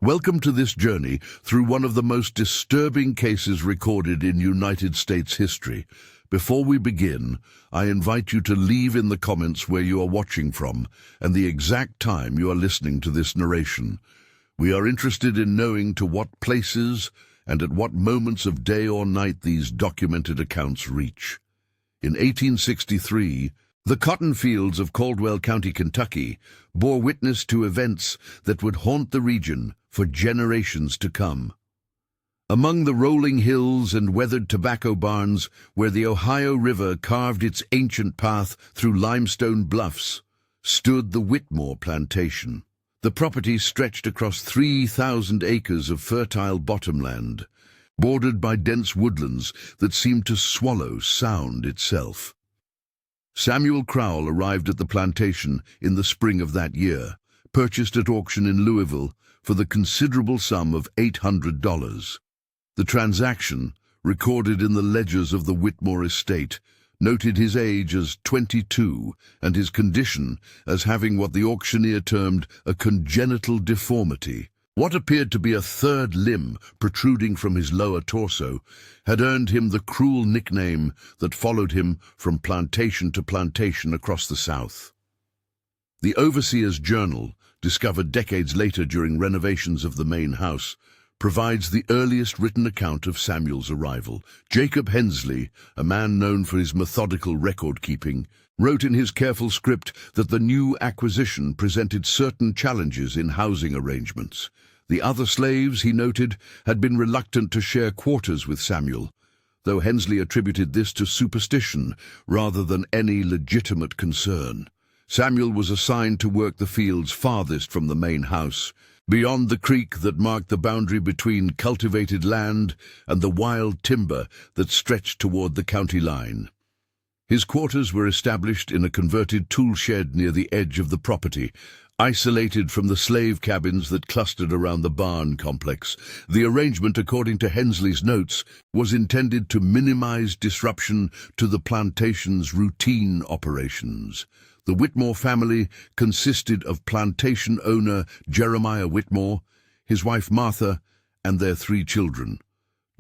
Welcome to this journey through one of the most disturbing cases recorded in United States history. Before we begin, I invite you to leave in the comments where you are watching from and the exact time you are listening to this narration. We are interested in knowing to what places and at what moments of day or night these documented accounts reach. In 1863, the cotton fields of Caldwell County, Kentucky, bore witness to events that would haunt the region for generations to come. Among the rolling hills and weathered tobacco barns where the Ohio River carved its ancient path through limestone bluffs, stood the Witmore plantation. The property stretched across 3,000 acres of fertile bottomland, bordered by dense woodlands that seemed to swallow sound itself. Samuel Crowell arrived at the plantation in the spring of that year, purchased at auction in Louisville for the considerable sum of $800. The transaction, recorded in the ledgers of the Witmore estate, noted his age as 22 and his condition as having what the auctioneer termed a congenital deformity. What appeared to be a third limb protruding from his lower torso had earned him the cruel nickname that followed him from plantation to plantation across the South. The overseer's journal, discovered decades later during renovations of the main house, provides the earliest written account of Samuel's arrival. Jacob Hensley, a man known for his methodical record-keeping, wrote in his careful script that the new acquisition presented certain challenges in housing arrangements. The other slaves, he noted, had been reluctant to share quarters with Samuel, though Hensley attributed this to superstition rather than any legitimate concern. Samuel was assigned to work the fields farthest from the main house, beyond the creek that marked the boundary between cultivated land and the wild timber that stretched toward the county line. His quarters were established in a converted tool shed near the edge of the property, isolated from the slave cabins that clustered around the barn complex. The arrangement, according to Hensley's notes, was intended to minimize disruption to the plantation's routine operations. The Witmore family consisted of plantation owner Jeremiah Witmore, his wife Martha, and their 3 children.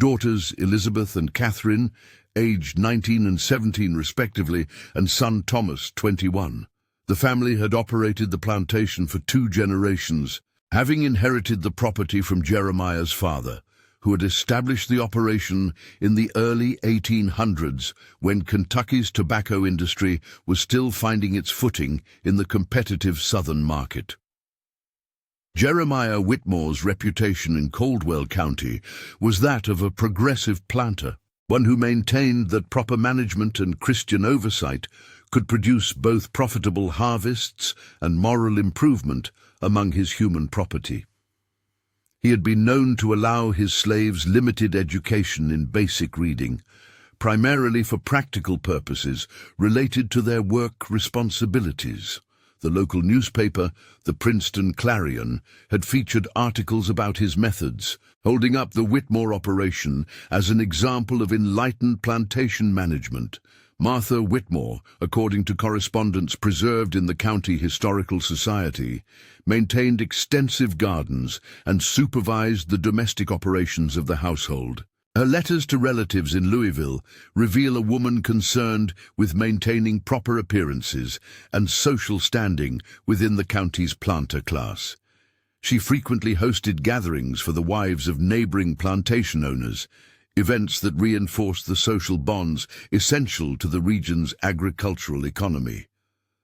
Daughters Elizabeth and Catherine, aged 19 and 17 respectively, and son Thomas, 21. The family had operated the plantation for 2 generations, having inherited the property from Jeremiah's father, who had established the operation in the early 1800s when Kentucky's tobacco industry was still finding its footing in the competitive southern market. Jeremiah Witmore's reputation in Caldwell County was that of a progressive planter, one who maintained that proper management and Christian oversight could produce both profitable harvests and moral improvement among his human property. He had been known to allow his slaves limited education in basic reading, primarily for practical purposes related to their work responsibilities. The local newspaper, the Princeton Clarion, had featured articles about his methods, holding up the Witmore operation as an example of enlightened plantation management. Martha Witmore, according to correspondence preserved in the County Historical Society, maintained extensive gardens and supervised the domestic operations of the household. Her letters to relatives in Louisville reveal a woman concerned with maintaining proper appearances and social standing within the county's planter class. She frequently hosted gatherings for the wives of neighboring plantation owners, events that reinforced the social bonds essential to the region's agricultural economy.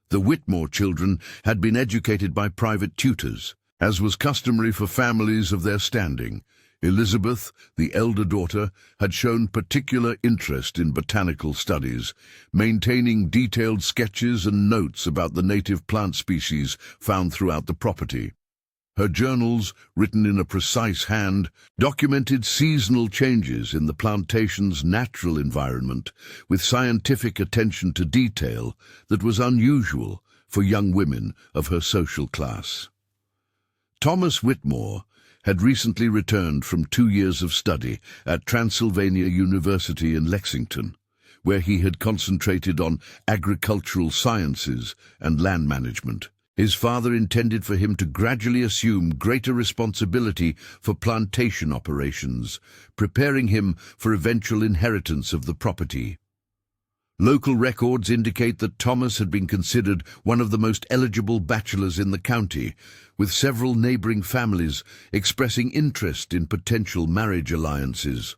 The Witmore children had been educated by private tutors, as was customary for families of their standing. Elizabeth, the elder daughter, had shown particular interest in botanical studies, maintaining detailed sketches and notes about the native plant species found throughout the property. Her journals, written in a precise hand, documented seasonal changes in the plantation's natural environment with scientific attention to detail that was unusual for young women of her social class. Thomas Witmore had recently returned from 2 years of study at Transylvania University in Lexington, where he had concentrated on agricultural sciences and land management. His father intended for him to gradually assume greater responsibility for plantation operations, preparing him for eventual inheritance of the property. Local records indicate that Thomas had been considered one of the most eligible bachelors in the county, with several neighboring families expressing interest in potential marriage alliances.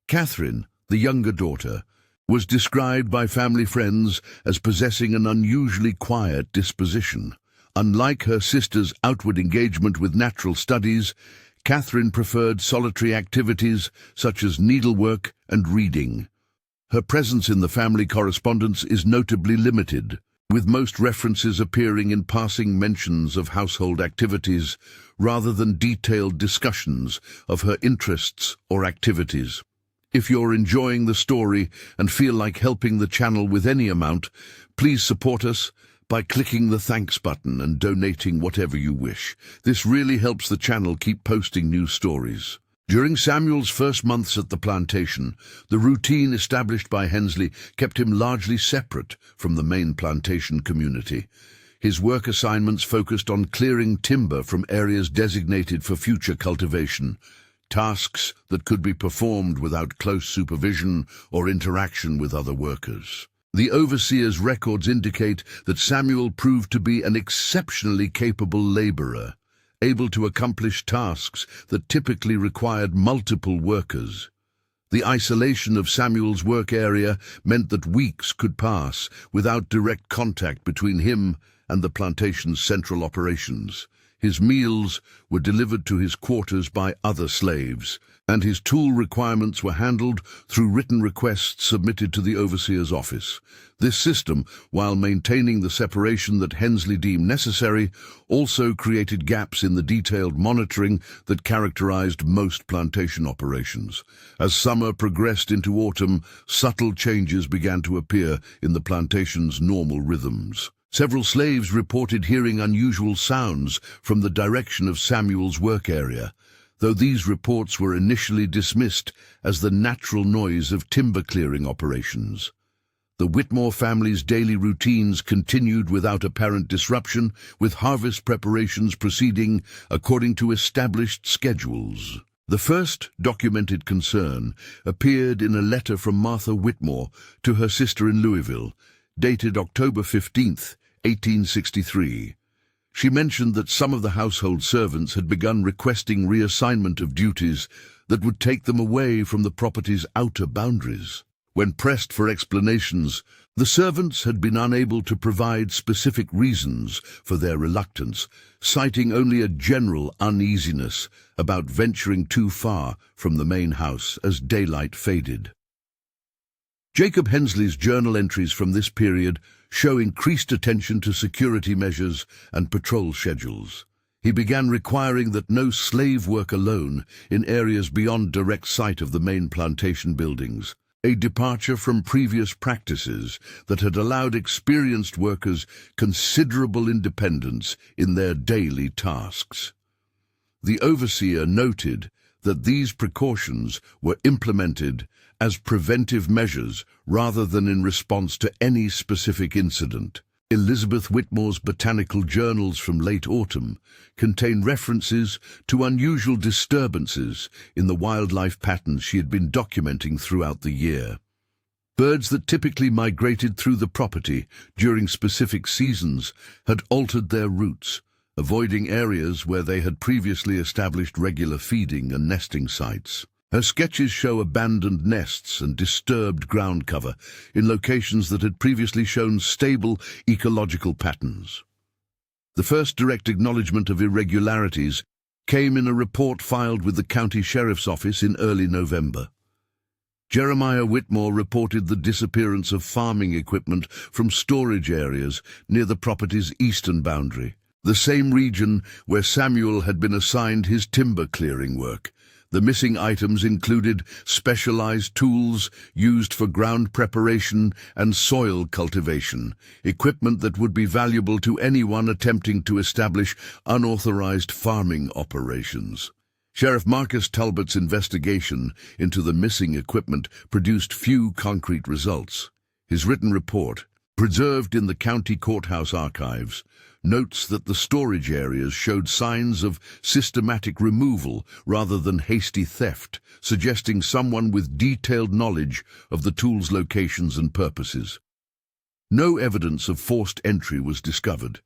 Catherine, the younger daughter, was described by family friends as possessing an unusually quiet disposition. Unlike her sister's outward engagement with natural studies, Catherine preferred solitary activities such as needlework and reading. Her presence in the family correspondence is notably limited, with most references appearing in passing mentions of household activities rather than detailed discussions of her interests or activities. If you're enjoying the story and feel like helping the channel with any amount, please support us by clicking the thanks button and donating whatever you wish. This really helps the channel keep posting new stories. During Samuel's first months at the plantation, the routine established by Hensley kept him largely separate from the main plantation community. His work assignments focused on clearing timber from areas designated for future cultivation, tasks that could be performed without close supervision or interaction with other workers. The overseer's records indicate that Samuel proved to be an exceptionally capable laborer, able to accomplish tasks that typically required multiple workers. The isolation of Samuel's work area meant that weeks could pass without direct contact between him and the plantation's central operations. His meals were delivered to his quarters by other slaves, and his tool requirements were handled through written requests submitted to the overseer's office. This system, while maintaining the separation that Hensley deemed necessary, also created gaps in the detailed monitoring that characterized most plantation operations. As summer progressed into autumn, subtle changes began to appear in the plantation's normal rhythms. Several slaves reported hearing unusual sounds from the direction of Samuel's work area, though these reports were initially dismissed as the natural noise of timber clearing operations. The Witmore family's daily routines continued without apparent disruption, with harvest preparations proceeding according to established schedules. The first documented concern appeared in a letter from Martha Witmore to her sister in Louisville, dated October 15, 1863. She mentioned that some of the household servants had begun requesting reassignment of duties that would take them away from the property's outer boundaries. When pressed for explanations, the servants had been unable to provide specific reasons for their reluctance, citing only a general uneasiness about venturing too far from the main house as daylight faded. Jacob Hensley's journal entries from this period show increased attention to security measures and patrol schedules. He began requiring that no slave work alone in areas beyond direct sight of the main plantation buildings, a departure from previous practices that had allowed experienced workers considerable independence in their daily tasks. The overseer noted that these precautions were implemented as preventive measures rather than in response to any specific incident. Elizabeth Witmore's botanical journals from late autumn contain references to unusual disturbances in the wildlife patterns she had been documenting throughout the year. Birds that typically migrated through the property during specific seasons had altered their routes, avoiding areas where they had previously established regular feeding and nesting sites. Her sketches show abandoned nests and disturbed ground cover in locations that had previously shown stable ecological patterns. The first direct acknowledgement of irregularities came in a report filed with the county sheriff's office in early November. Jeremiah Witmore reported the disappearance of farming equipment from storage areas near the property's eastern boundary, the same region where Samuel had been assigned his timber clearing work. The missing items included specialized tools used for ground preparation and soil cultivation, equipment that would be valuable to anyone attempting to establish unauthorized farming operations. Sheriff Marcus Talbot's investigation into the missing equipment produced few concrete results. His written report, preserved in the county courthouse archives, notes that the storage areas showed signs of systematic removal rather than hasty theft, suggesting someone with detailed knowledge of the tool's locations and purposes. No evidence of forced entry was discovered,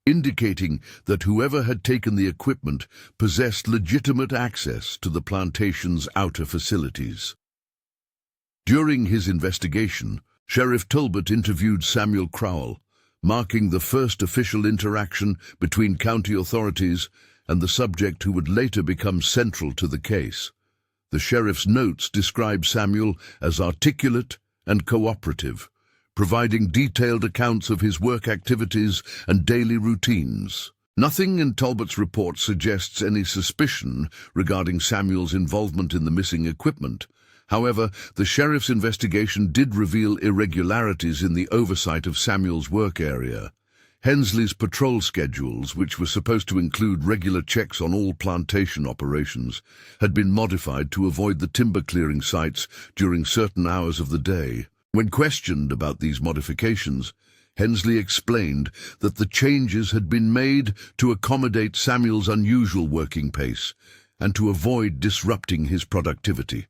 indicating that whoever had taken the equipment possessed legitimate access to the plantation's outer facilities. During his investigation, Sheriff Talbot interviewed Samuel Crowell, marking the first official interaction between county authorities and the subject who would later become central to the case. The sheriff's notes describe Samuel as articulate and cooperative, providing detailed accounts of his work activities and daily routines. Nothing in Talbot's report suggests any suspicion regarding Samuel's involvement in the missing equipment. However, the sheriff's investigation did reveal irregularities in the oversight of Samuel's work area. Hensley's patrol schedules, which were supposed to include regular checks on all plantation operations, had been modified to avoid the timber clearing sites during certain hours of the day. When questioned about these modifications, Hensley explained that the changes had been made to accommodate Samuel's unusual working pace and to avoid disrupting his productivity.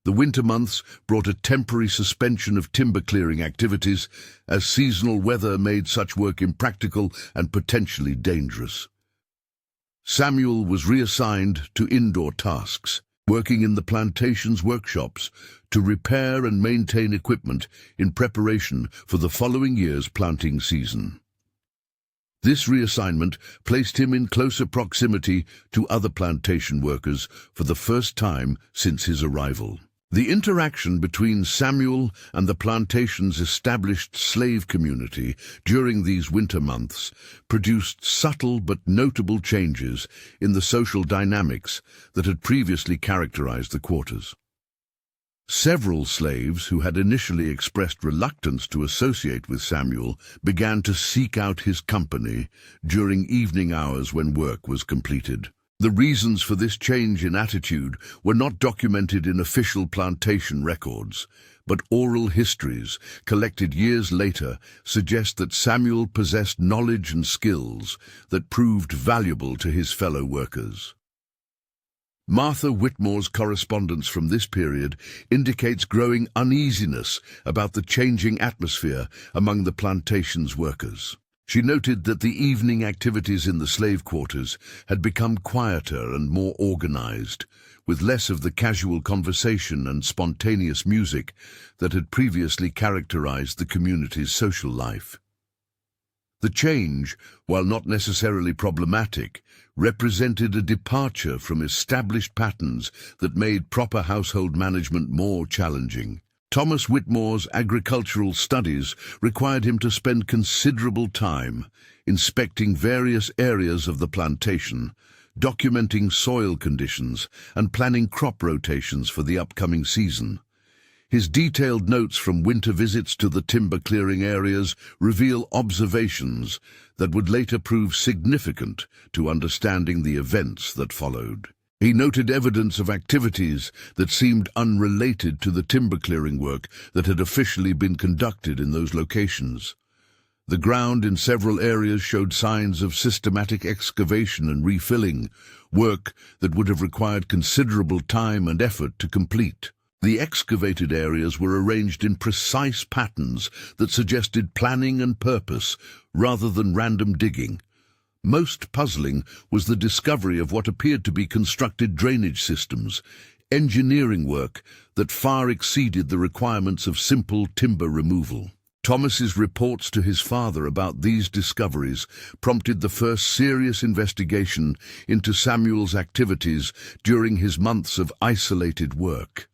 The winter months brought a temporary suspension of timber clearing activities as seasonal weather made such work impractical and potentially dangerous. Samuel was reassigned to indoor tasks, working in the plantation's workshops to repair and maintain equipment in preparation for the following year's planting season. This reassignment placed him in closer proximity to other plantation workers for the first time since his arrival. The interaction between Samuel and the plantation's established slave community during these winter months produced subtle but notable changes in the social dynamics that had previously characterized the quarters. Several slaves who had initially expressed reluctance to associate with Samuel began to seek out his company during evening hours when work was completed. The reasons for this change in attitude were not documented in official plantation records, but oral histories collected years later suggest that Samuel possessed knowledge and skills that proved valuable to his fellow workers. Martha Witmore's correspondence from this period indicates growing uneasiness about the changing atmosphere among the plantation's workers. She noted that the evening activities in the slave quarters had become quieter and more organized, with less of the casual conversation and spontaneous music that had previously characterized the community's social life. The change, while not necessarily problematic, represented a departure from established patterns that made proper household management more challenging. Thomas Witmore's agricultural studies required him to spend considerable time inspecting various areas of the plantation, documenting soil conditions, and planning crop rotations for the upcoming season. His detailed notes from winter visits to the timber clearing areas reveal observations that would later prove significant to understanding the events that followed. He noted evidence of activities that seemed unrelated to the timber clearing work that had officially been conducted in those locations. The ground in several areas showed signs of systematic excavation and refilling, work that would have required considerable time and effort to complete. The excavated areas were arranged in precise patterns that suggested planning and purpose rather than random digging. Most puzzling was the discovery of what appeared to be constructed drainage systems, engineering work that far exceeded the requirements of simple timber removal. Thomas's reports to his father about these discoveries prompted the first serious investigation into Samuel's activities during his months of isolated work.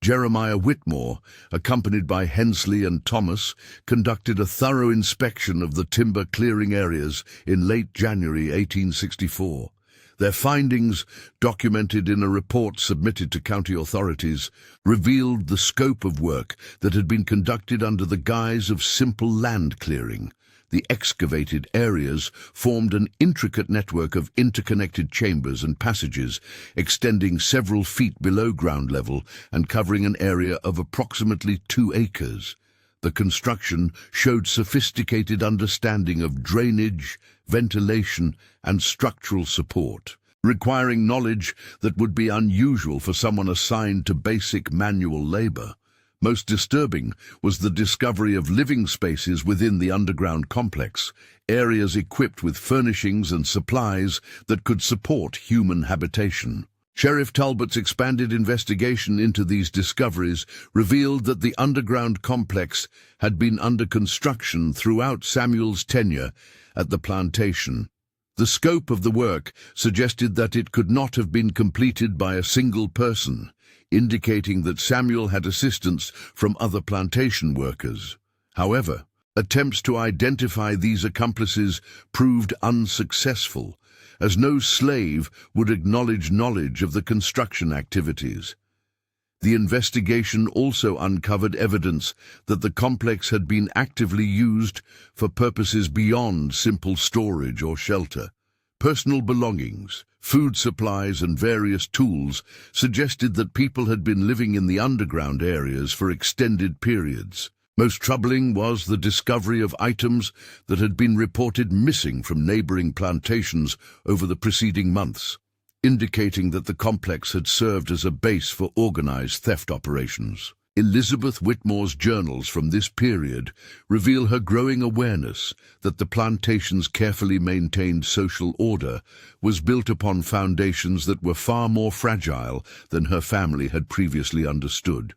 Jeremiah Witmore, accompanied by Hensley and Thomas, conducted a thorough inspection of the timber clearing areas in late January 1864. Their findings, documented in a report submitted to county authorities, revealed the scope of work that had been conducted under the guise of simple land clearing. The excavated areas formed an intricate network of interconnected chambers and passages extending several feet below ground level and covering an area of approximately 2 acres. The construction showed sophisticated understanding of drainage, ventilation, and structural support, requiring knowledge that would be unusual for someone assigned to basic manual labor. Most disturbing was the discovery of living spaces within the underground complex, areas equipped with furnishings and supplies that could support human habitation. Sheriff Talbot's expanded investigation into these discoveries revealed that the underground complex had been under construction throughout Samuel's tenure at the plantation. The scope of the work suggested that it could not have been completed by a single person, indicating that Samuel had assistance from other plantation workers. However, attempts to identify these accomplices proved unsuccessful, as no slave would acknowledge knowledge of the construction activities. The investigation also uncovered evidence that the complex had been actively used for purposes beyond simple storage or shelter. Personal belongings, food supplies, and various tools suggested that people had been living in the underground areas for extended periods. Most troubling was the discovery of items that had been reported missing from neighboring plantations over the preceding months, indicating that the complex had served as a base for organized theft operations. Elizabeth Witmore's journals from this period reveal her growing awareness that the plantation's carefully maintained social order was built upon foundations that were far more fragile than her family had previously understood.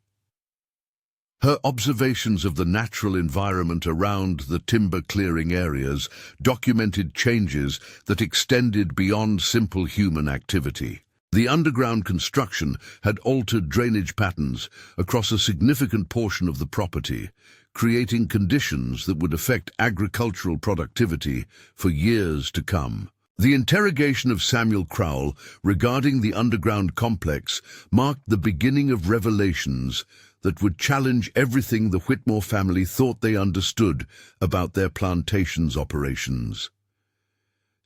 Her observations of the natural environment around the timber-clearing areas documented changes that extended beyond simple human activity. The underground construction had altered drainage patterns across a significant portion of the property, creating conditions that would affect agricultural productivity for years to come. The interrogation of Samuel Crowell regarding the underground complex marked the beginning of revelations that would challenge everything the Witmore family thought they understood about their plantation's operations.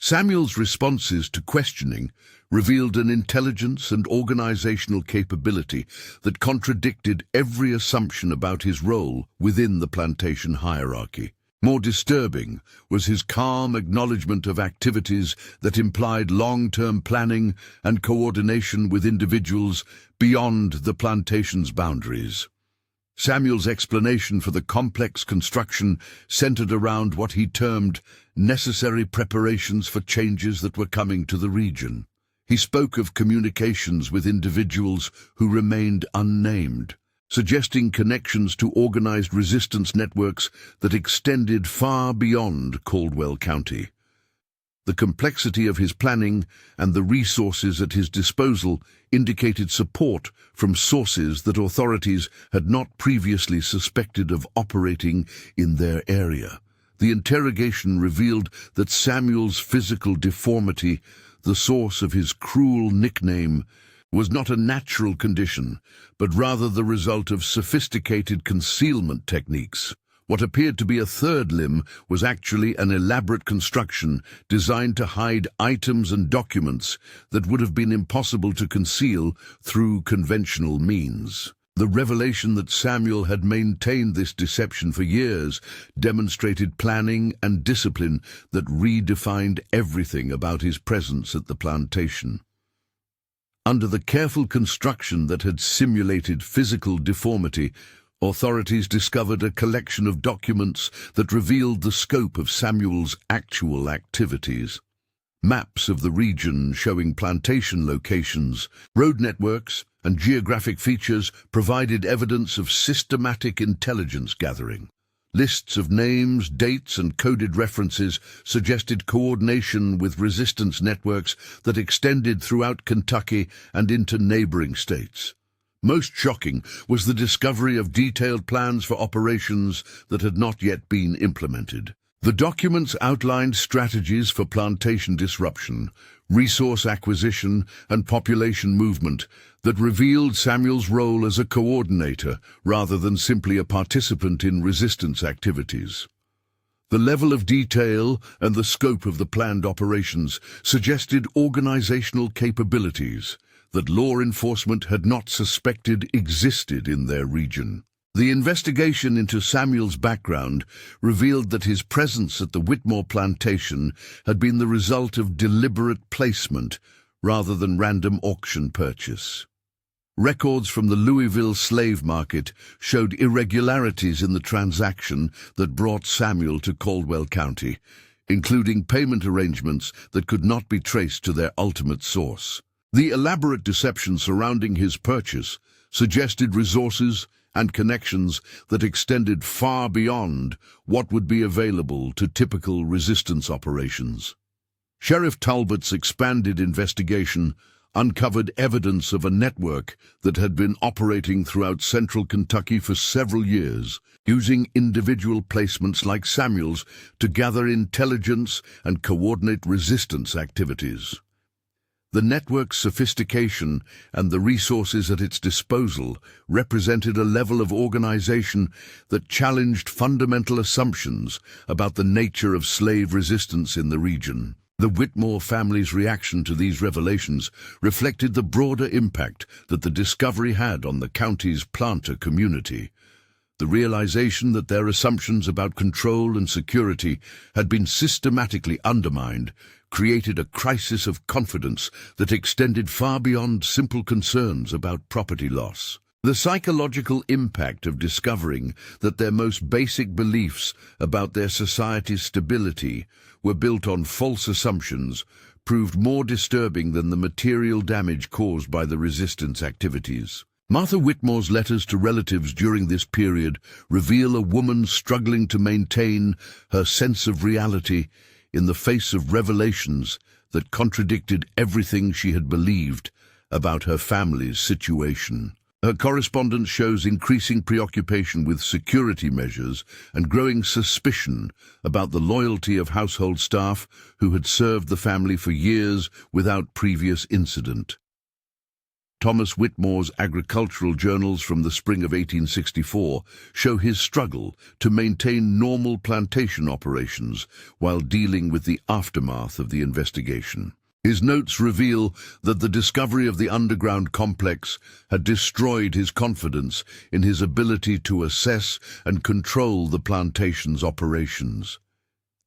Samuel's responses to questioning revealed an intelligence and organizational capability that contradicted every assumption about his role within the plantation hierarchy. More disturbing was his calm acknowledgement of activities that implied long-term planning and coordination with individuals beyond the plantation's boundaries. Samuel's explanation for the complex construction centered around what he termed necessary preparations for changes that were coming to the region. He spoke of communications with individuals who remained unnamed, suggesting connections to organized resistance networks that extended far beyond Caldwell County. The complexity of his planning and the resources at his disposal indicated support from sources that authorities had not previously suspected of operating in their area. The interrogation revealed that Samuel's physical deformity, the source of his cruel nickname, was not a natural condition, but rather the result of sophisticated concealment techniques. What appeared to be a third limb was actually an elaborate construction designed to hide items and documents that would have been impossible to conceal through conventional means. The revelation that Samuel had maintained this deception for years demonstrated planning and discipline that redefined everything about his presence at the plantation. Under the careful construction that had simulated physical deformity, authorities discovered a collection of documents that revealed the scope of Samuel's actual activities. Maps of the region showing plantation locations, road networks, and geographic features provided evidence of systematic intelligence gathering. Lists of names, dates, and coded references suggested coordination with resistance networks that extended throughout Kentucky and into neighboring states. Most shocking was the discovery of detailed plans for operations that had not yet been implemented. The documents outlined strategies for plantation disruption, resource acquisition, and population movement that revealed Samuel's role as a coordinator rather than simply a participant in resistance activities. The level of detail and the scope of the planned operations suggested organizational capabilities that law enforcement had not suspected existed in their region. The investigation into Samuel's background revealed that his presence at the Witmore plantation had been the result of deliberate placement rather than random auction purchase. Records from the Louisville slave market showed irregularities in the transaction that brought Samuel to Caldwell County, including payment arrangements that could not be traced to their ultimate source. The elaborate deception surrounding his purchase suggested resources and connections that extended far beyond what would be available to typical resistance operations. Sheriff Talbot's expanded investigation uncovered evidence of a network that had been operating throughout central Kentucky for several years, using individual placements like Samuel's to gather intelligence and coordinate resistance activities. The network's sophistication and the resources at its disposal represented a level of organization that challenged fundamental assumptions about the nature of slave resistance in the region. The Witmore family's reaction to these revelations reflected the broader impact that the discovery had on the county's planter community. The realization that their assumptions about control and security had been systematically undermined created a crisis of confidence that extended far beyond simple concerns about property loss. The psychological impact of discovering that their most basic beliefs about their society's stability were built on false assumptions proved more disturbing than the material damage caused by the resistance activities. Martha Witmore's letters to relatives during this period reveal a woman struggling to maintain her sense of reality in the face of revelations that contradicted everything she had believed about her family's situation. Her correspondence shows increasing preoccupation with security measures and growing suspicion about the loyalty of household staff who had served the family for years without previous incident. Thomas Witmore's agricultural journals from the spring of 1864 show his struggle to maintain normal plantation operations while dealing with the aftermath of the investigation. His notes reveal that the discovery of the underground complex had destroyed his confidence in his ability to assess and control the plantation's operations.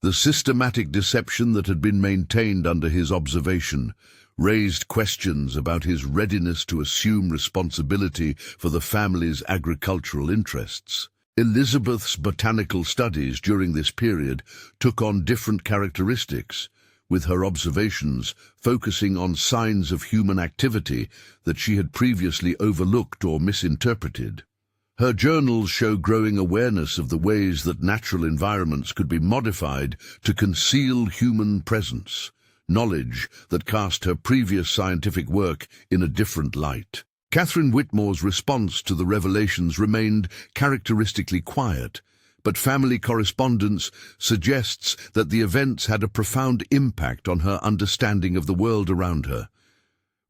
The systematic deception that had been maintained under his observation raised questions about his readiness to assume responsibility for the family's agricultural interests. Elizabeth's botanical studies during this period took on different characteristics, with her observations focusing on signs of human activity that she had previously overlooked or misinterpreted. Her journals show growing awareness of the ways that natural environments could be modified to conceal human presence, knowledge that cast her previous scientific work in a different light. Catherine Witmore's response to the revelations remained characteristically quiet, but family correspondence suggests that the events had a profound impact on her understanding of the world around her.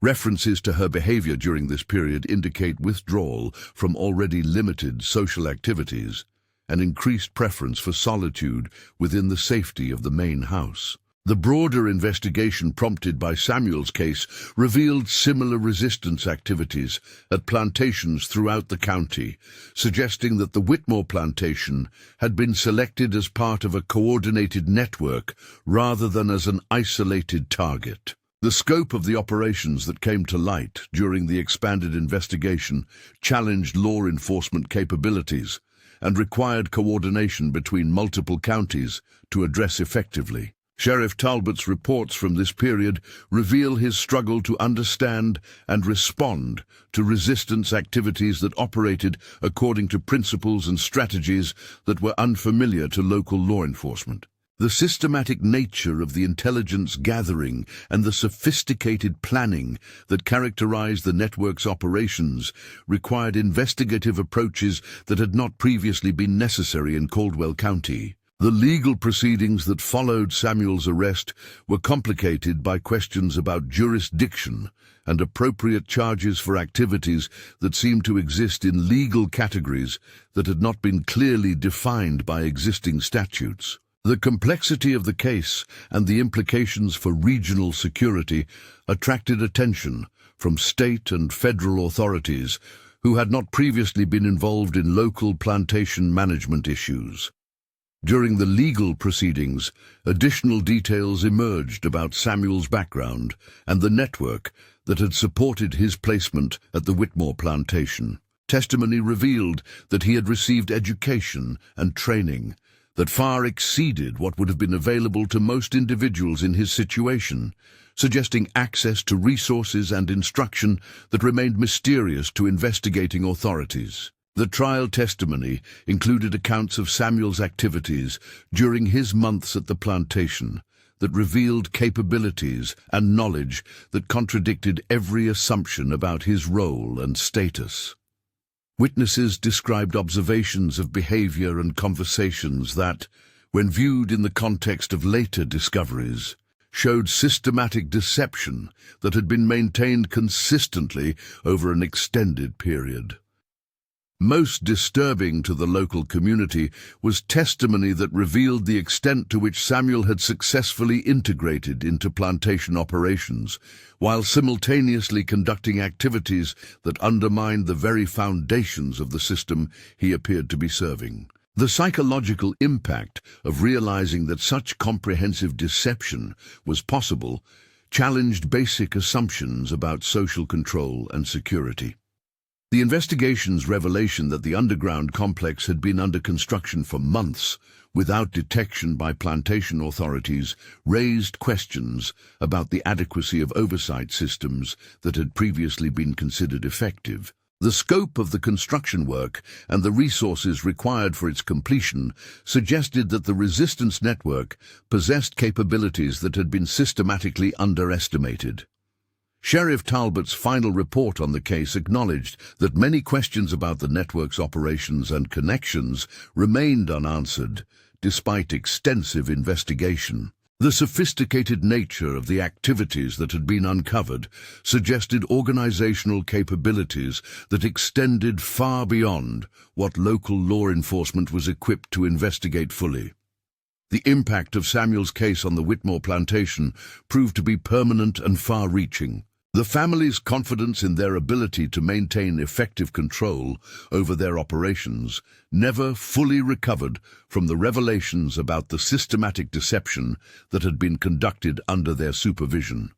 References to her behavior during this period indicate withdrawal from already limited social activities, an increased preference for solitude within the safety of the main house. The broader investigation prompted by Samuel's case revealed similar resistance activities at plantations throughout the county, suggesting that the Witmore plantation had been selected as part of a coordinated network rather than as an isolated target. The scope of the operations that came to light during the expanded investigation challenged law enforcement capabilities and required coordination between multiple counties to address effectively. Sheriff Talbot's reports from this period reveal his struggle to understand and respond to resistance activities that operated according to principles and strategies that were unfamiliar to local law enforcement. The systematic nature of the intelligence gathering and the sophisticated planning that characterized the network's operations required investigative approaches that had not previously been necessary in Caldwell County. The legal proceedings that followed Samuel's arrest were complicated by questions about jurisdiction and appropriate charges for activities that seemed to exist in legal categories that had not been clearly defined by existing statutes. The complexity of the case and the implications for regional security attracted attention from state and federal authorities who had not previously been involved in local plantation management issues. During the legal proceedings, additional details emerged about Samuel's background and the network that had supported his placement at the Witmore plantation. Testimony revealed that he had received education and training that far exceeded what would have been available to most individuals in his situation, suggesting access to resources and instruction that remained mysterious to investigating authorities. The trial testimony included accounts of Samuel's activities during his months at the plantation that revealed capabilities and knowledge that contradicted every assumption about his role and status. Witnesses described observations of behavior and conversations that, when viewed in the context of later discoveries, showed systematic deception that had been maintained consistently over an extended period. Most disturbing to the local community was testimony that revealed the extent to which Samuel had successfully integrated into plantation operations, while simultaneously conducting activities that undermined the very foundations of the system he appeared to be serving. The psychological impact of realizing that such comprehensive deception was possible challenged basic assumptions about social control and security. The investigation's revelation that the underground complex had been under construction for months without detection by plantation authorities raised questions about the adequacy of oversight systems that had previously been considered effective. The scope of the construction work and the resources required for its completion suggested that the resistance network possessed capabilities that had been systematically underestimated. Sheriff Talbot's final report on the case acknowledged that many questions about the network's operations and connections remained unanswered, despite extensive investigation. The sophisticated nature of the activities that had been uncovered suggested organizational capabilities that extended far beyond what local law enforcement was equipped to investigate fully. The impact of Samuel's case on the Witmore plantation proved to be permanent and far-reaching. The family's confidence in their ability to maintain effective control over their operations never fully recovered from the revelations about the systematic deception that had been conducted under their supervision.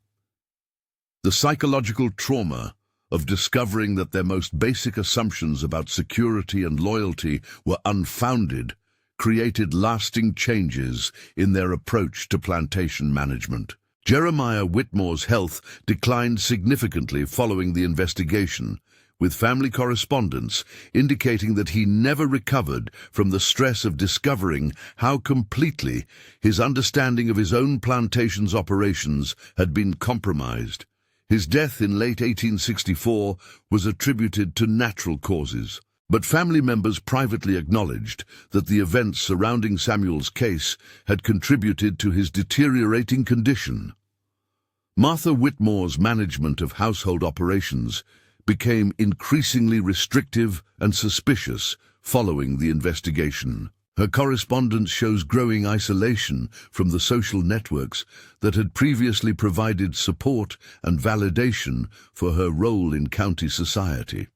The psychological trauma of discovering that their most basic assumptions about security and loyalty were unfounded created lasting changes in their approach to plantation management. Jeremiah Witmore's health declined significantly following the investigation, with family correspondence indicating that he never recovered from the stress of discovering how completely his understanding of his own plantation's operations had been compromised. His death in late 1864 was attributed to natural causes, but family members privately acknowledged that the events surrounding Samuel's case had contributed to his deteriorating condition. Martha Witmore's management of household operations became increasingly restrictive and suspicious following the investigation. Her correspondence shows growing isolation from the social networks that had previously provided support and validation for her role in county society.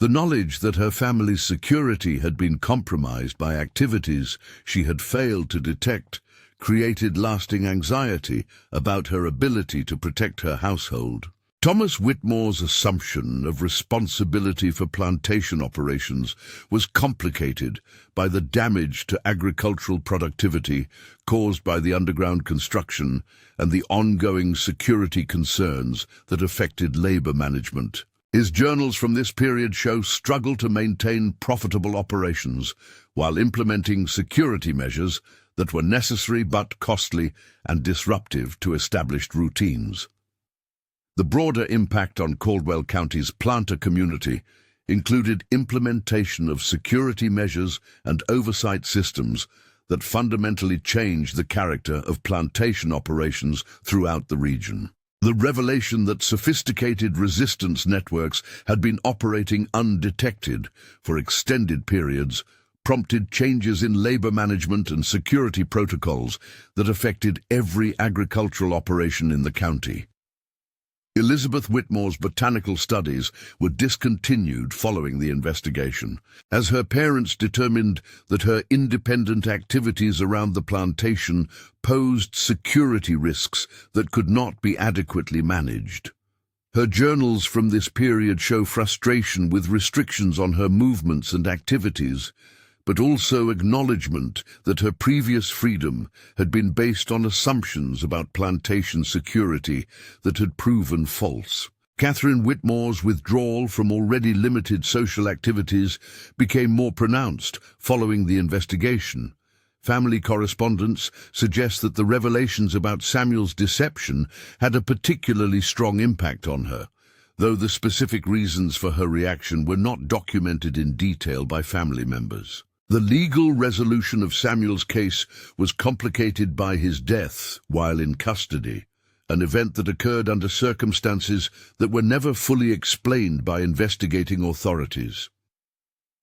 The knowledge that her family's security had been compromised by activities she had failed to detect created lasting anxiety about her ability to protect her household. Thomas Witmore's assumption of responsibility for plantation operations was complicated by the damage to agricultural productivity caused by the underground construction and the ongoing security concerns that affected labor management. His journals from this period show struggle to maintain profitable operations while implementing security measures that were necessary but costly and disruptive to established routines. The broader impact on Caldwell County's planter community included implementation of security measures and oversight systems that fundamentally changed the character of plantation operations throughout the region. The revelation that sophisticated resistance networks had been operating undetected for extended periods prompted changes in labor management and security protocols that affected every agricultural operation in the county. Elizabeth Witmore's botanical studies were discontinued following the investigation, as her parents determined that her independent activities around the plantation posed security risks that could not be adequately managed. Her journals from this period show frustration with restrictions on her movements and activities, but also acknowledgement that her previous freedom had been based on assumptions about plantation security that had proven false. Catherine Witmore's withdrawal from already limited social activities became more pronounced following the investigation. Family correspondence suggests that the revelations about Samuel's deception had a particularly strong impact on her, though the specific reasons for her reaction were not documented in detail by family members. The legal resolution of Samuel's case was complicated by his death while in custody, an event that occurred under circumstances that were never fully explained by investigating authorities.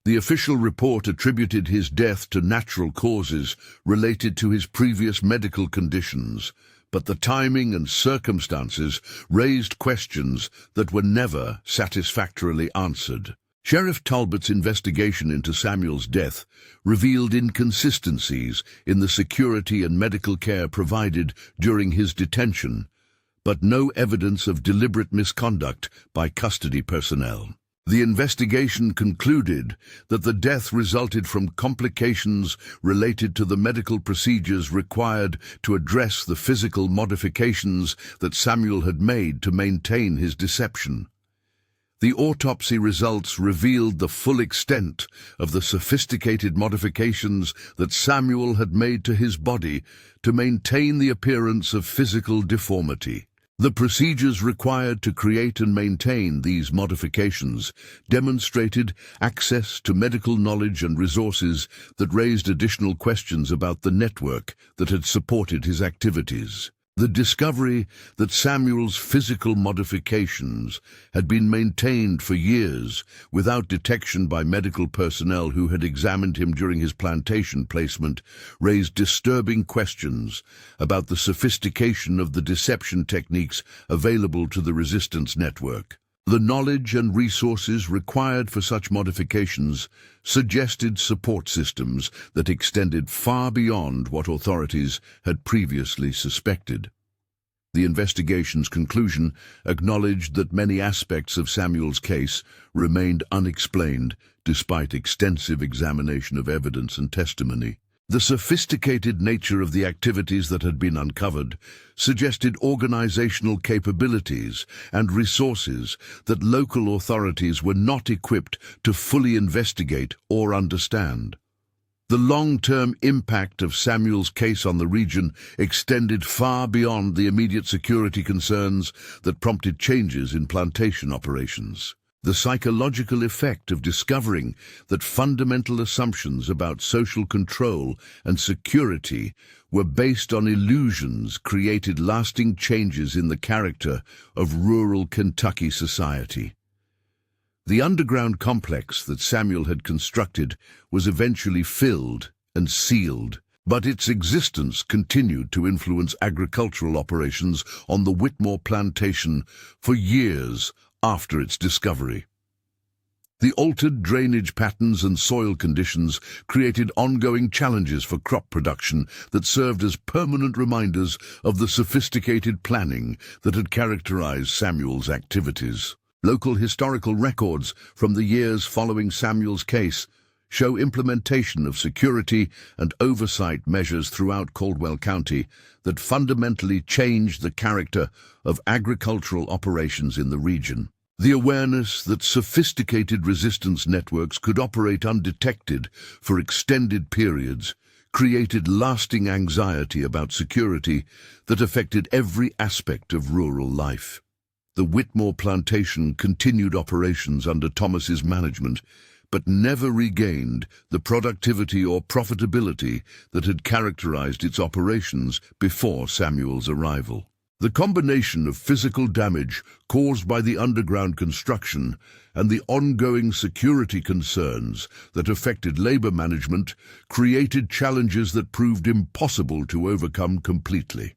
The official report attributed his death to natural causes related to his previous medical conditions, but the timing and circumstances raised questions that were never satisfactorily answered. Sheriff Talbot's investigation into Samuel's death revealed inconsistencies in the security and medical care provided during his detention, but no evidence of deliberate misconduct by custody personnel. The investigation concluded that the death resulted from complications related to the medical procedures required to address the physical modifications that Samuel had made to maintain his deception. The autopsy results revealed the full extent of the sophisticated modifications that Samuel had made to his body to maintain the appearance of physical deformity. The procedures required to create and maintain these modifications demonstrated access to medical knowledge and resources that raised additional questions about the network that had supported his activities. The discovery that Samuel's physical modifications had been maintained for years without detection by medical personnel who had examined him during his plantation placement raised disturbing questions about the sophistication of the deception techniques available to the resistance network. The knowledge and resources required for such modifications suggested support systems that extended far beyond what authorities had previously suspected. The investigation's conclusion acknowledged that many aspects of Samuel's case remained unexplained despite extensive examination of evidence and testimony. The sophisticated nature of the activities that had been uncovered suggested organizational capabilities and resources that local authorities were not equipped to fully investigate or understand. The long-term impact of Samuel's case on the region extended far beyond the immediate security concerns that prompted changes in plantation operations. The psychological effect of discovering that fundamental assumptions about social control and security were based on illusions created lasting changes in the character of rural Kentucky society. The underground complex that Samuel had constructed was eventually filled and sealed, but its existence continued to influence agricultural operations on the Witmore plantation for years after its discovery. The altered drainage patterns and soil conditions created ongoing challenges for crop production that served as permanent reminders of the sophisticated planning that had characterized Samuel's activities. Local historical records from the years following Samuel's case show implementation of security and oversight measures throughout Caldwell County that fundamentally changed the character of agricultural operations in the region. The awareness that sophisticated resistance networks could operate undetected for extended periods created lasting anxiety about security that affected every aspect of rural life. The Witmore plantation continued operations under Thomas's management, but never regained the productivity or profitability that had characterized its operations before Samuel's arrival. The combination of physical damage caused by the underground construction and the ongoing security concerns that affected labor management created challenges that proved impossible to overcome completely.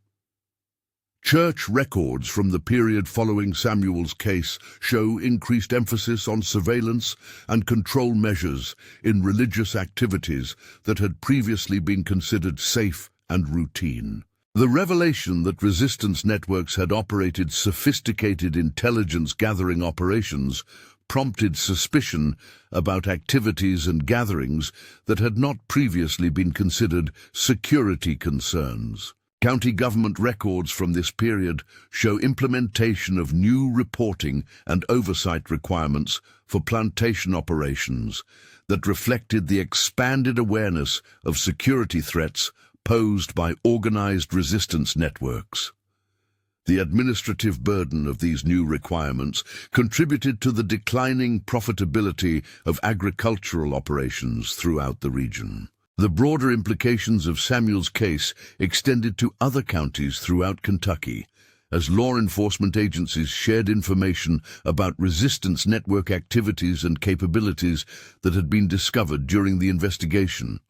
Church records from the period following Samuel's case show increased emphasis on surveillance and control measures in religious activities that had previously been considered safe and routine. The revelation that resistance networks had operated sophisticated intelligence-gathering operations prompted suspicion about activities and gatherings that had not previously been considered security concerns. County government records from this period show implementation of new reporting and oversight requirements for plantation operations that reflected the expanded awareness of security threats posed by organized resistance networks. The administrative burden of these new requirements contributed to the declining profitability of agricultural operations throughout the region. The broader implications of Samuel's case extended to other counties throughout Kentucky, as law enforcement agencies shared information about resistance network activities and capabilities that had been discovered during the investigation.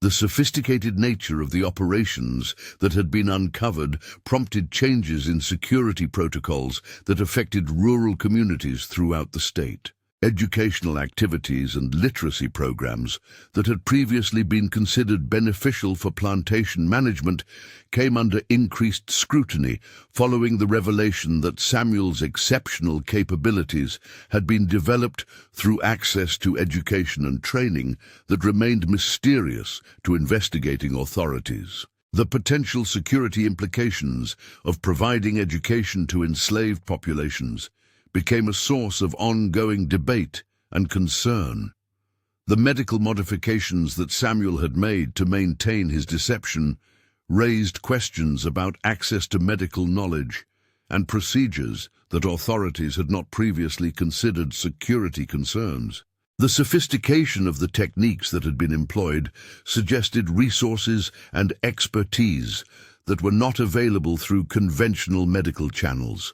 The sophisticated nature of the operations that had been uncovered prompted changes in security protocols that affected rural communities throughout the state. Educational activities and literacy programs that had previously been considered beneficial for plantation management came under increased scrutiny following the revelation that Samuel's exceptional capabilities had been developed through access to education and training that remained mysterious to investigating authorities. The potential security implications of providing education to enslaved populations became a source of ongoing debate and concern. The medical modifications that Samuel had made to maintain his deception raised questions about access to medical knowledge and procedures that authorities had not previously considered security concerns. The sophistication of the techniques that had been employed suggested resources and expertise that were not available through conventional medical channels.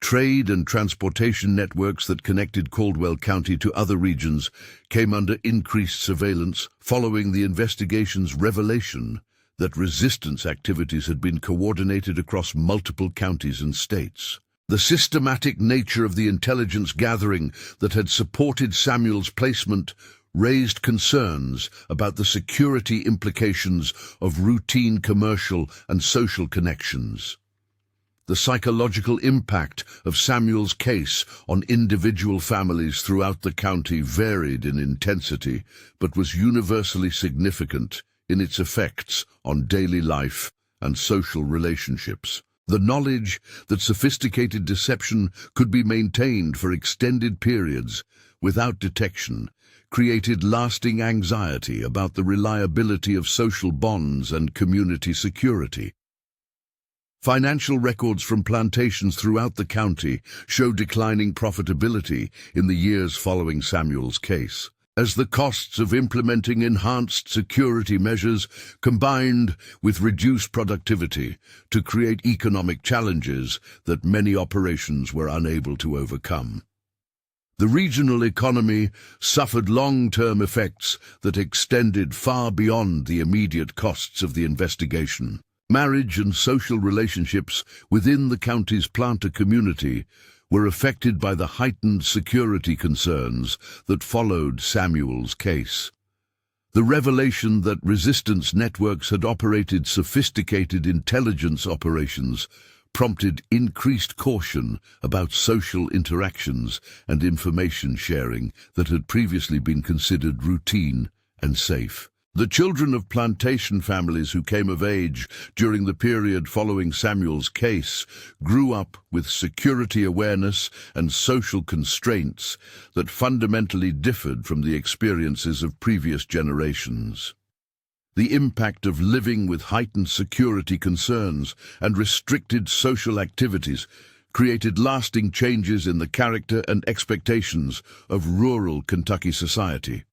Trade and transportation networks that connected Caldwell County to other regions came under increased surveillance following the investigation's revelation that resistance activities had been coordinated across multiple counties and states. The systematic nature of the intelligence gathering that had supported Samuel's placement raised concerns about the security implications of routine commercial and social connections. The psychological impact of Samuel's case on individual families throughout the county varied in intensity, but was universally significant in its effects on daily life and social relationships. The knowledge that sophisticated deception could be maintained for extended periods without detection created lasting anxiety about the reliability of social bonds and community security. Financial records from plantations throughout the county show declining profitability in the years following Samuel's case, as the costs of implementing enhanced security measures combined with reduced productivity to create economic challenges that many operations were unable to overcome. The regional economy suffered long-term effects that extended far beyond the immediate costs of the investigation. Marriage and social relationships within the county's planter community were affected by the heightened security concerns that followed Samuel's case. The revelation that resistance networks had operated sophisticated intelligence operations prompted increased caution about social interactions and information sharing that had previously been considered routine and safe. The children of plantation families who came of age during the period following Samuel's case grew up with security awareness and social constraints that fundamentally differed from the experiences of previous generations. The impact of living with heightened security concerns and restricted social activities created lasting changes in the character and expectations of rural Kentucky society.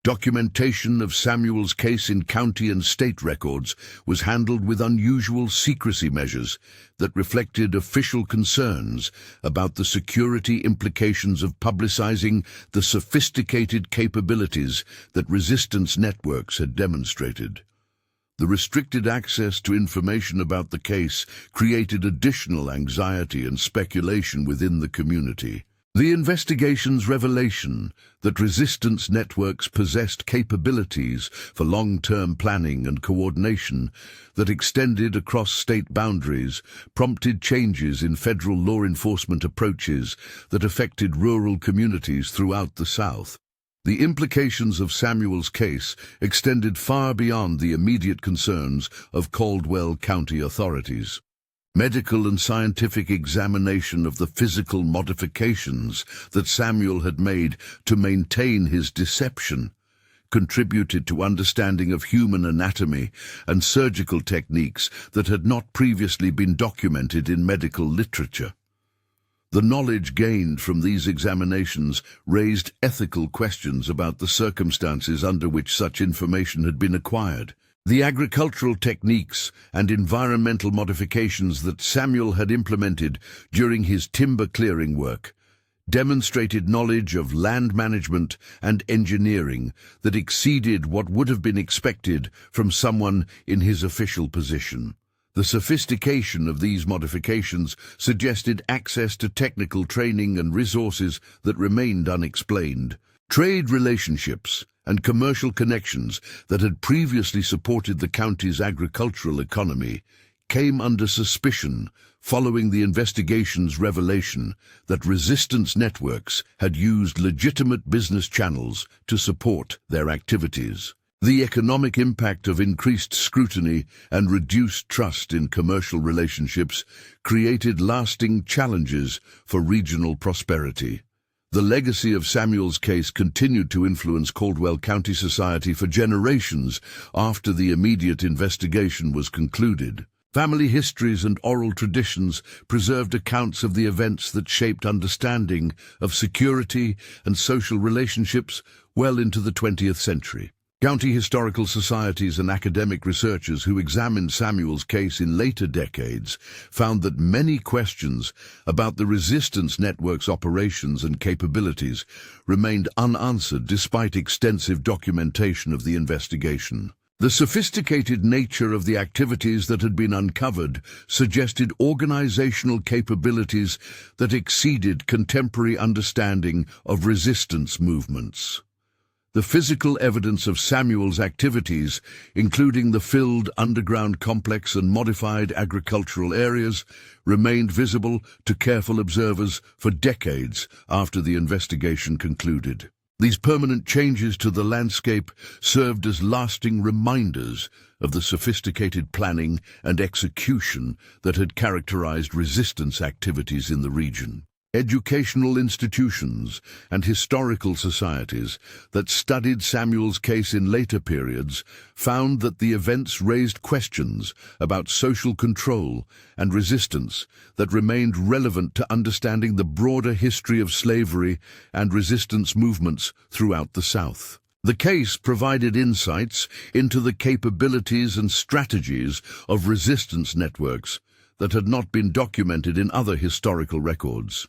Documentation of Samuel's case in county and state records was handled with unusual secrecy measures that reflected official concerns about the security implications of publicizing the sophisticated capabilities that resistance networks had demonstrated. The restricted access to information about the case created additional anxiety and speculation within the community. The investigation's revelation that resistance networks possessed capabilities for long-term planning and coordination that extended across state boundaries prompted changes in federal law enforcement approaches that affected rural communities throughout the South. The implications of Samuel's case extended far beyond the immediate concerns of Caldwell County authorities. Medical and scientific examination of the physical modifications that Samuel had made to maintain his deception contributed to understanding of human anatomy and surgical techniques that had not previously been documented in medical literature. The knowledge gained from these examinations raised ethical questions about the circumstances under which such information had been acquired. The agricultural techniques and environmental modifications that Samuel had implemented during his timber clearing work demonstrated knowledge of land management and engineering that exceeded what would have been expected from someone in his official position. The sophistication of these modifications suggested access to technical training and resources that remained unexplained. Trade relationships and commercial connections that had previously supported the county's agricultural economy came under suspicion following the investigation's revelation that resistance networks had used legitimate business channels to support their activities. The economic impact of increased scrutiny and reduced trust in commercial relationships created lasting challenges for regional prosperity. The legacy of Samuel's case continued to influence Caldwell County society for generations after the immediate investigation was concluded. Family histories and oral traditions preserved accounts of the events that shaped understanding of security and social relationships well into the 20th century. County historical societies and academic researchers who examined Samuel's case in later decades found that many questions about the resistance network's operations and capabilities remained unanswered despite extensive documentation of the investigation. The sophisticated nature of the activities that had been uncovered suggested organizational capabilities that exceeded contemporary understanding of resistance movements. The physical evidence of Samuel's activities, including the filled underground complex and modified agricultural areas, remained visible to careful observers for decades after the investigation concluded. These permanent changes to the landscape served as lasting reminders of the sophisticated planning and execution that had characterized resistance activities in the region. Educational institutions and historical societies that studied Samuel's case in later periods found that the events raised questions about social control and resistance that remained relevant to understanding the broader history of slavery and resistance movements throughout the South. The case provided insights into the capabilities and strategies of resistance networks that had not been documented in other historical records.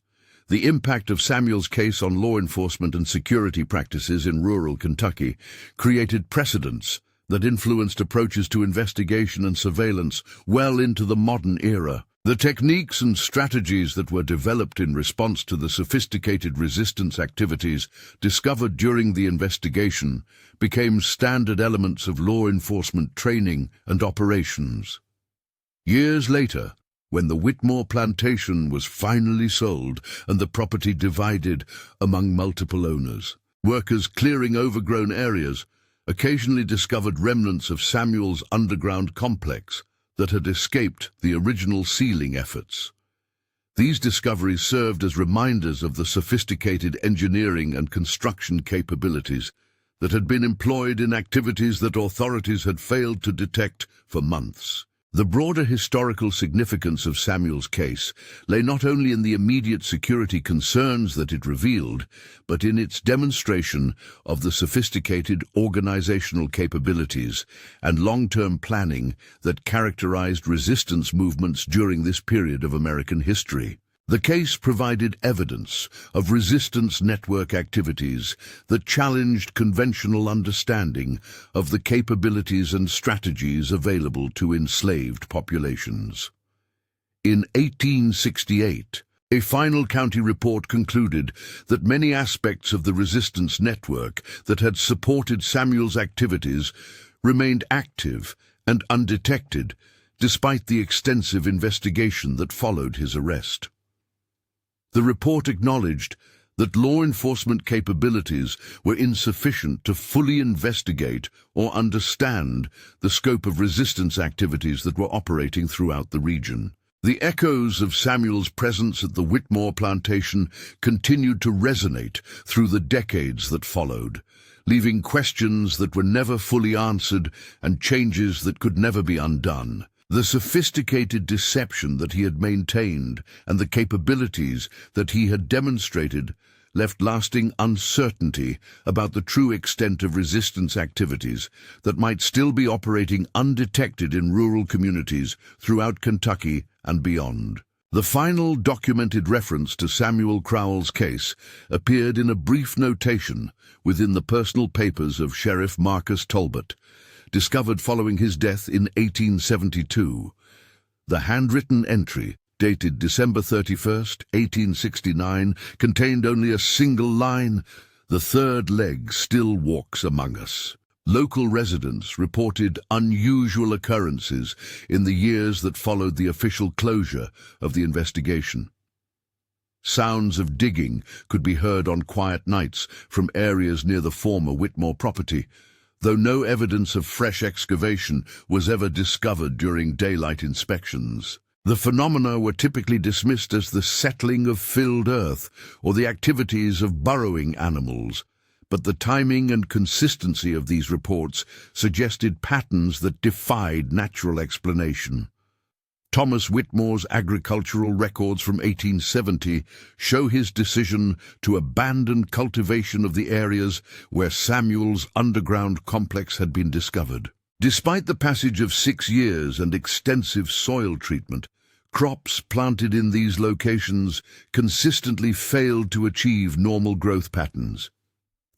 The impact of Samuel's case on law enforcement and security practices in rural Kentucky created precedents that influenced approaches to investigation and surveillance well into the modern era. The techniques and strategies that were developed in response to the sophisticated resistance activities discovered during the investigation became standard elements of law enforcement training and operations. Years later, when the Witmore plantation was finally sold and the property divided among multiple owners, workers clearing overgrown areas occasionally discovered remnants of Samuel's underground complex that had escaped the original sealing efforts. These discoveries served as reminders of the sophisticated engineering and construction capabilities that had been employed in activities that authorities had failed to detect for months. The broader historical significance of Samuel's case lay not only in the immediate security concerns that it revealed, but in its demonstration of the sophisticated organizational capabilities and long-term planning that characterized resistance movements during this period of American history. The case provided evidence of resistance network activities that challenged conventional understanding of the capabilities and strategies available to enslaved populations. In 1868, a final county report concluded that many aspects of the resistance network that had supported Samuel's activities remained active and undetected, despite the extensive investigation that followed his arrest. The report acknowledged that law enforcement capabilities were insufficient to fully investigate or understand the scope of resistance activities that were operating throughout the region. The echoes of Samuel's presence at the Witmore plantation continued to resonate through the decades that followed, leaving questions that were never fully answered and changes that could never be undone. The sophisticated deception that he had maintained and the capabilities that he had demonstrated left lasting uncertainty about the true extent of resistance activities that might still be operating undetected in rural communities throughout Kentucky and beyond. The final documented reference to Samuel Crowell's case appeared in a brief notation within the personal papers of Sheriff Marcus Talbot, discovered following his death in 1872. The handwritten entry, dated December 31st, 1869, contained only a single line: "The third leg still walks among us." Local residents reported unusual occurrences in the years that followed the official closure of the investigation. Sounds of digging could be heard on quiet nights from areas near the former Witmore property, though no evidence of fresh excavation was ever discovered during daylight inspections. The phenomena were typically dismissed as the settling of filled earth or the activities of burrowing animals, but the timing and consistency of these reports suggested patterns that defied natural explanation. Thomas Witmore's agricultural records from 1870 show his decision to abandon cultivation of the areas where Samuel's underground complex had been discovered. Despite the passage of 6 years and extensive soil treatment, crops planted in these locations consistently failed to achieve normal growth patterns.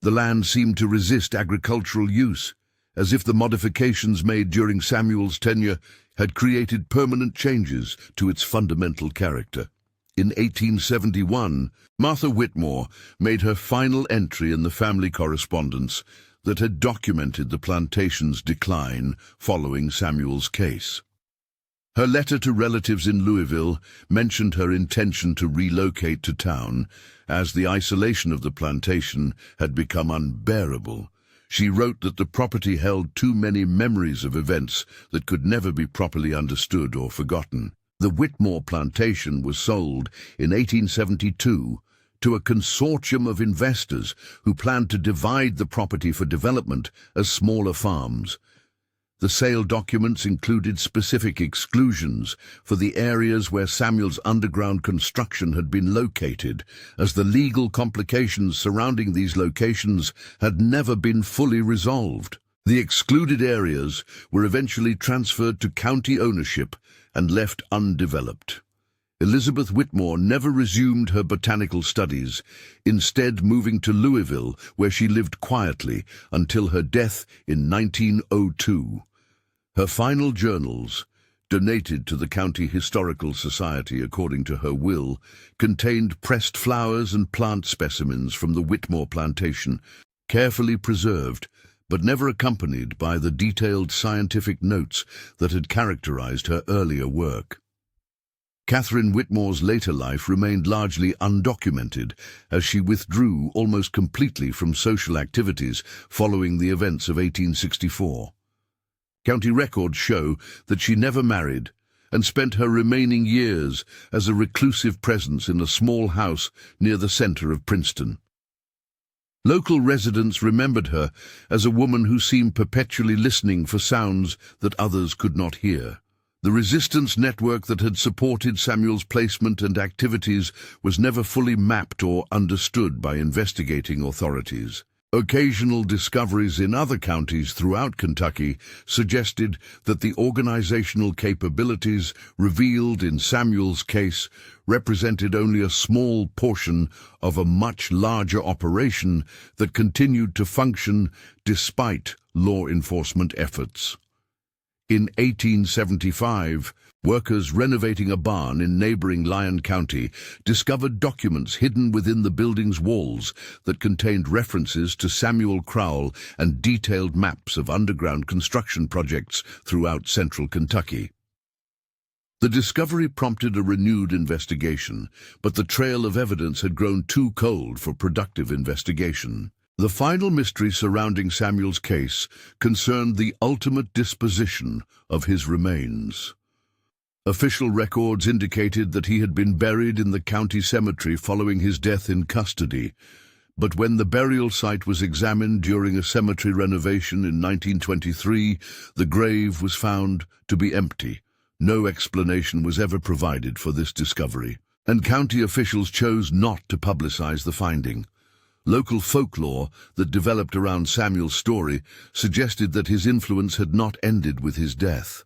The land seemed to resist agricultural use, as if the modifications made during Samuel's tenure had created permanent changes to its fundamental character. In 1871, Martha Witmore made her final entry in the family correspondence that had documented the plantation's decline following Samuel's case. Her letter to relatives in Louisville mentioned her intention to relocate to town, as the isolation of the plantation had become unbearable. She wrote that the property held too many memories of events that could never be properly understood or forgotten. The Witmore plantation was sold in 1872 to a consortium of investors who planned to divide the property for development as smaller farms. The sale documents included specific exclusions for the areas where Samuel's underground construction had been located, as the legal complications surrounding these locations had never been fully resolved. The excluded areas were eventually transferred to county ownership and left undeveloped. Elizabeth Witmore never resumed her botanical studies, instead moving to Louisville, where she lived quietly until her death in 1902. Her final journals, donated to the County Historical Society according to her will, contained pressed flowers and plant specimens from the Witmore plantation, carefully preserved, but never accompanied by the detailed scientific notes that had characterized her earlier work. Catherine Witmore's later life remained largely undocumented, as she withdrew almost completely from social activities following the events of 1864. County records show that she never married and spent her remaining years as a reclusive presence in a small house near the center of Princeton. Local residents remembered her as a woman who seemed perpetually listening for sounds that others could not hear. The resistance network that had supported Samuel's placement and activities was never fully mapped or understood by investigating authorities. Occasional discoveries in other counties throughout Kentucky suggested that the organizational capabilities revealed in Samuel's case represented only a small portion of a much larger operation that continued to function despite law enforcement efforts. In 1875, workers renovating a barn in neighboring Lyon County discovered documents hidden within the building's walls that contained references to Samuel Crowell and detailed maps of underground construction projects throughout central Kentucky. The discovery prompted a renewed investigation, but the trail of evidence had grown too cold for productive investigation. The final mystery surrounding Samuel's case concerned the ultimate disposition of his remains. Official records indicated that he had been buried in the county cemetery following his death in custody, but when the burial site was examined during a cemetery renovation in 1923, the grave was found to be empty. No explanation was ever provided for this discovery, and county officials chose not to publicize the finding. Local folklore that developed around Samuel's story suggested that his influence had not ended with his death.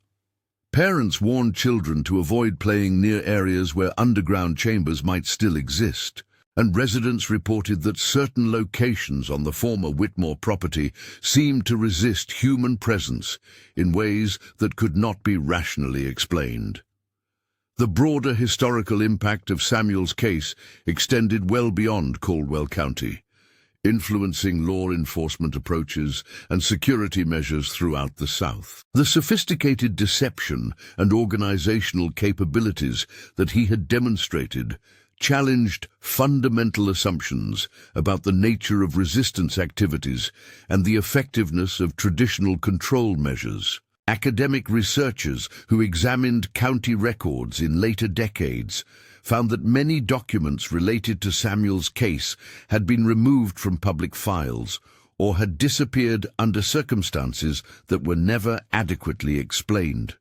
Parents warned children to avoid playing near areas where underground chambers might still exist, and residents reported that certain locations on the former Witmore property seemed to resist human presence in ways that could not be rationally explained. The broader historical impact of Samuel's case extended well beyond Caldwell County, influencing law enforcement approaches and security measures throughout the South. The sophisticated deception and organizational capabilities that he had demonstrated challenged fundamental assumptions about the nature of resistance activities and the effectiveness of traditional control measures. Academic researchers who examined county records in later decades found that many documents related to Samuel's case had been removed from public files or had disappeared under circumstances that were never adequately explained.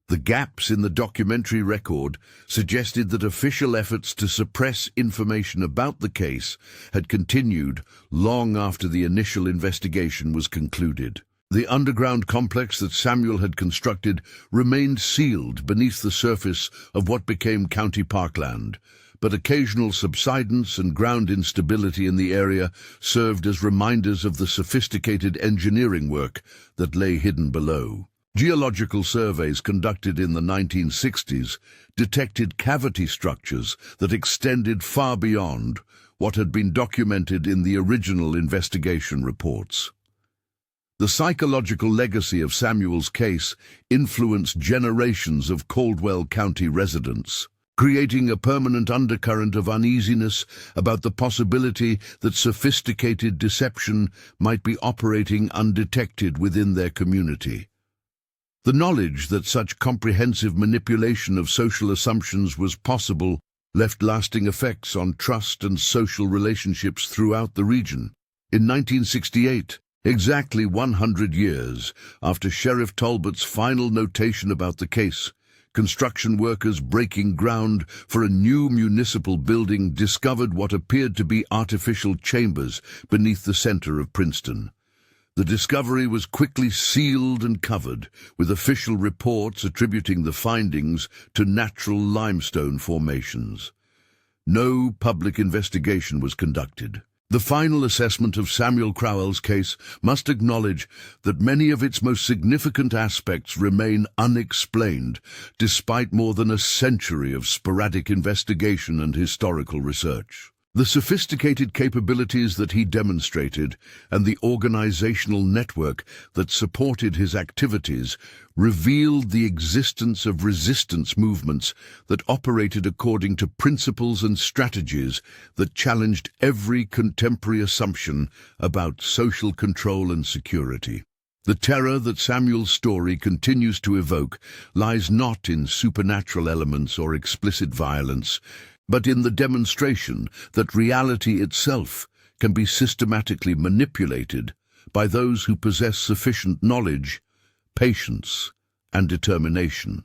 The gaps in the documentary record suggested that official efforts to suppress information about the case had continued long after the initial investigation was concluded. The underground complex that Samuel had constructed remained sealed beneath the surface of what became county parkland, but occasional subsidence and ground instability in the area served as reminders of the sophisticated engineering work that lay hidden below. Geological surveys conducted in the 1960s detected cavity structures that extended far beyond what had been documented in the original investigation reports. The psychological legacy of Samuel's case influenced generations of Caldwell County residents, creating a permanent undercurrent of uneasiness about the possibility that sophisticated deception might be operating undetected within their community. The knowledge that such comprehensive manipulation of social assumptions was possible left lasting effects on trust and social relationships throughout the region. In 1968, exactly 100 years after Sheriff Talbot's final notation about the case, construction workers breaking ground for a new municipal building discovered what appeared to be artificial chambers beneath the center of Princeton. The discovery was quickly sealed and covered, with official reports attributing the findings to natural limestone formations. No public investigation was conducted. The final assessment of Samuel Crowell's case must acknowledge that many of its most significant aspects remain unexplained, despite more than a century of sporadic investigation and historical research. The sophisticated capabilities that he demonstrated and the organizational network that supported his activities revealed the existence of resistance movements that operated according to principles and strategies that challenged every contemporary assumption about social control and security. The terror that Samuel's story continues to evoke lies not in supernatural elements or explicit violence, but in the demonstration that reality itself can be systematically manipulated by those who possess sufficient knowledge, patience, and determination.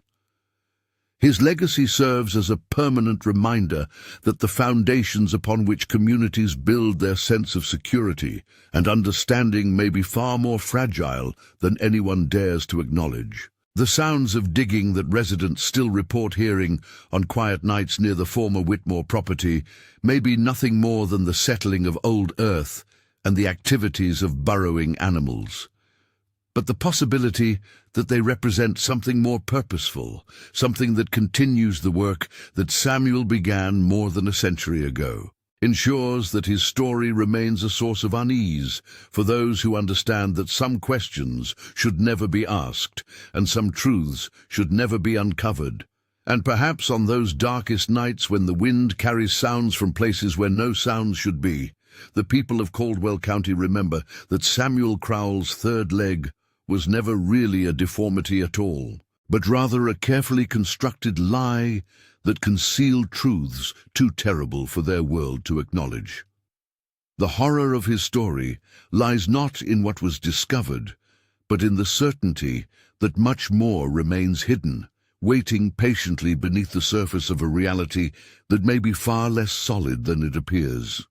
His legacy serves as a permanent reminder that the foundations upon which communities build their sense of security and understanding may be far more fragile than anyone dares to acknowledge. The sounds of digging that residents still report hearing on quiet nights near the former Witmore property may be nothing more than the settling of old earth and the activities of burrowing animals. But the possibility that they represent something more purposeful, something that continues the work that Samuel began more than a century ago, ensures that his story remains a source of unease for those who understand that some questions should never be asked and some truths should never be uncovered. And perhaps on those darkest nights when the wind carries sounds from places where no sounds should be, the people of Caldwell County remember that Samuel Crowell's third leg was never really a deformity at all, but rather a carefully constructed lie that concealed truths too terrible for their world to acknowledge. The horror of his story lies not in what was discovered, but in the certainty that much more remains hidden, waiting patiently beneath the surface of a reality that may be far less solid than it appears.